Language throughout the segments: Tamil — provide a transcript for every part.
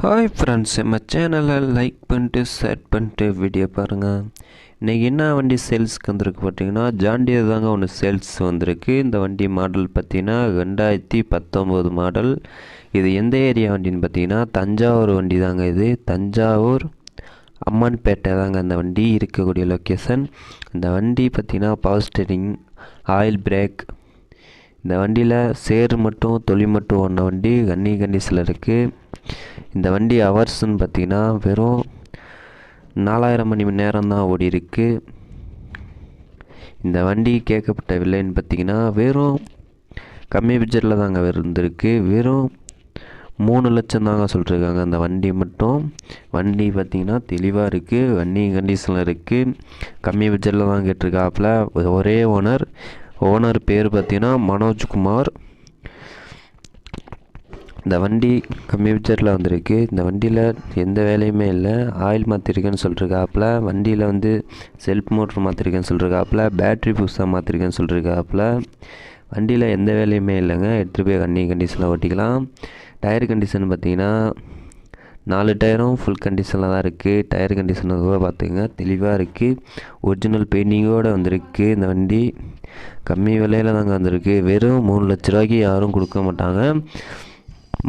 ஹாய் ஃப்ரெண்ட்ஸ், நம்ம சேனலை லைக் பண்ணிட்டு ஷேர் பண்ணிட்டு வீடியோ பாருங்கள். இன்றைக்கி என்ன வண்டி சேல்ஸுக்கு வந்திருக்கு பார்த்தீங்கன்னா, ஜாண்டியர் தாங்க ஒன்று சேல்ஸ் வந்திருக்கு. இந்த வண்டி மாடல் பார்த்தீங்கன்னா 2019 மாடல். இது எந்த ஏரியா வண்டின்னு பார்த்தீங்கன்னா தஞ்சாவூர் வண்டி தாங்க. இது தஞ்சாவூர் அம்மன்பேட்டை தாங்க அந்த வண்டி இருக்கக்கூடிய லொக்கேஷன். இந்த வண்டி பார்த்தீங்கன்னா பவர் ஸ்டீரிங், ஆயில் பிரேக், இந்த வண்டியில் சேரு மட்டும் தொலி மட்டும் ஓடின வண்டி கண்டிஷனில் இருக்குது. இந்த வண்டி ஹவர்ஸ்ன்னு பார்த்தீங்கன்னா வெறும் 4000 மணி நேரம் தான் ஓடி இருக்கு. இந்த வண்டி கேட்கப்பட்ட விலைன்னு பார்த்தீங்கன்னா வெறும் கம்மி பட்ஜெட்டில் தாங்க இருந்திருக்கு. வெறும் 3 லட்சம் தாங்க சொல்லிருக்காங்க அந்த வண்டி மட்டும். வண்டி பார்த்திங்கன்னா தெளிவாக இருக்குது, வண்டி கண்டிஷனில் இருக்குது, கம்மி பட்ஜெட்டில் தான் கேட்டிருக்காப்புல. ஒரே ஓனர் பேர் பார்த்திங்கன்னா மனோஜ்குமார். இந்த வண்டி கம்மி பட்ஜெட்டில் வந்திருக்கு. இந்த வண்டியில் எந்த வேலையுமே இல்லை, ஆயில் மாற்றிருக்கேன்னு சொல்லிருக்காப்புல. வண்டியில் வந்து செல்ஃப் மோட்ரு மாற்றிருக்கேன்னு சொல்லிருக்காப்புல, பேட்ரி புதுசாக மாற்றிருக்கேன்னு சொல்லிருக்காப்புல. வண்டியில் எந்த வேலையுமே இல்லைங்க, எடுத்துகிட்டு போய் கண்டிஷனில் ஓட்டிக்கலாம். டயர் கண்டிஷன் பார்த்திங்கன்னா 4 டயரும் ஃபுல் கண்டிஷனில் தான் இருக்குது. டயர் கண்டிஷனை கூட பார்த்துங்க தெளிவாக இருக்குது. ஒரிஜினல் பெயிண்டிங்கோடு வந்திருக்கு. இந்த வண்டி கம்மி விலையில் தாங்க வந்திருக்கு. வெறும் 3 லட்ச ரூபாய்க்கு யாரும் கொடுக்க மாட்டாங்க.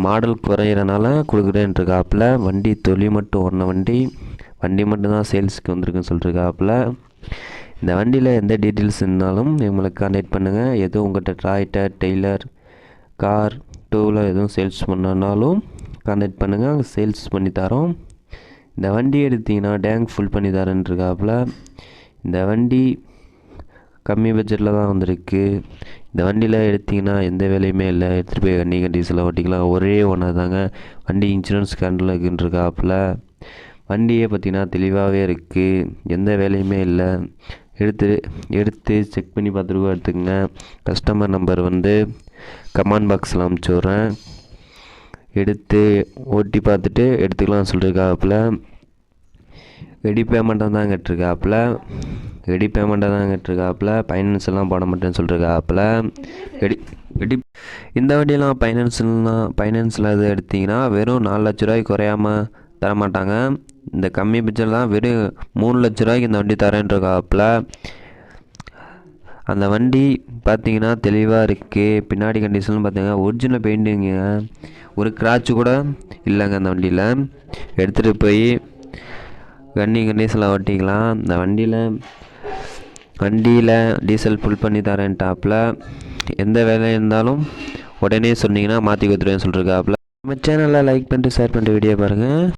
மாடல் குறையிறனால கொடுக்குறேன்ருக்காப்புல. வண்டி தொலி மட்டும் ஓடின வண்டி மட்டும்தான் சேல்ஸுக்கு வந்திருக்குன்னு சொல்லிருக்காப்புல. இந்த வண்டியில் எந்த டீட்டெயில்ஸ் இருந்தாலும் எங்களுக்கு கான்டாக்ட் பண்ணுங்கள். எதுவும் உங்கள்கிட்ட tractor, trailer, car, two wheeler எதுவும் சேல்ஸ் பண்ணனாலும் கான்டாக்ட் பண்ணுங்கள், அங்கே சேல்ஸ் பண்ணி தரோம். இந்த வண்டி எடுத்திங்கன்னா டேங்க் ஃபுல் பண்ணி தரேன்ருக்காப்புல. இந்த வண்டி கம்மி பட்ஜெட்டில் தான் வந்திருக்கு. இந்த வண்டியில் எடுத்திங்கன்னா எந்த வேலையுமே இல்லை, எடுத்துகிட்டு போய் கண்டிஷனில் ஓட்டிக்கலாம். ஒரே ஓனர் தாங்க. வண்டி இன்சூரன்ஸ் கண்டில் இருக்குன்றிருக்காப்புல. வண்டியை பார்த்திங்கன்னா தெளிவாகவே இருக்குது, எந்த வேலையுமே இல்லை. எடுத்து செக் பண்ணி பார்த்துட்டு கூட எடுத்துக்கங்க. கஸ்டமர் நம்பர் வந்து கமெண்ட் பாக்ஸில் அனுப்பிச்சி விட்றேன். எடுத்து ஓட்டி பார்த்துட்டு எடுத்துக்கலாம்னு சொல்லியிருக்காப்புல. ரெடி பேமெண்ட்டாக தான் கேட்டிருக்காப்புல. ஃபைனான்ஸ் எல்லாம் போட மாட்டேன்னு சொல்லியிருக்காப்புல. இந்த வண்டியெல்லாம் ஃபைனான்ஸில் எது எடுத்திங்கன்னா வெறும் 4 லட்ச ரூபாய்க்கு குறையாமல் தரமாட்டாங்க. இந்த கம்மி பட்ஜெட்டில் தான் வெறும் 3 லட்ச ரூபாய்க்கு இந்த வண்டி தரேன்ருக்காப்புல. அந்த வண்டி பார்த்திங்கன்னா தெளிவாக இருக்குது. பின்னாடி கண்டிஷன் பார்த்திங்கன்னா ஒரிஜினல் பெயிண்டிங்க, ஒரு கிராட்ச் கூட இல்லைங்க அந்த வண்டியில். எடுத்துகிட்டு போய் கண்டிஷனில் ஓட்டிக்கலாம். இந்த வண்டியில் டீசல் ஃபுல் பண்ணி தரேன்ட்டாப்புல. எந்த வேலை இருந்தாலும் உடனே சொன்னீங்கன்னா மாற்றி கொடுத்துருவேன்னு சொல்லியிருக்காப்புல. நம்ம சேனலில் லைக் பண்ணிட்டு ஷேர் பண்ணிட்டு வீடியோ பாருங்கள்.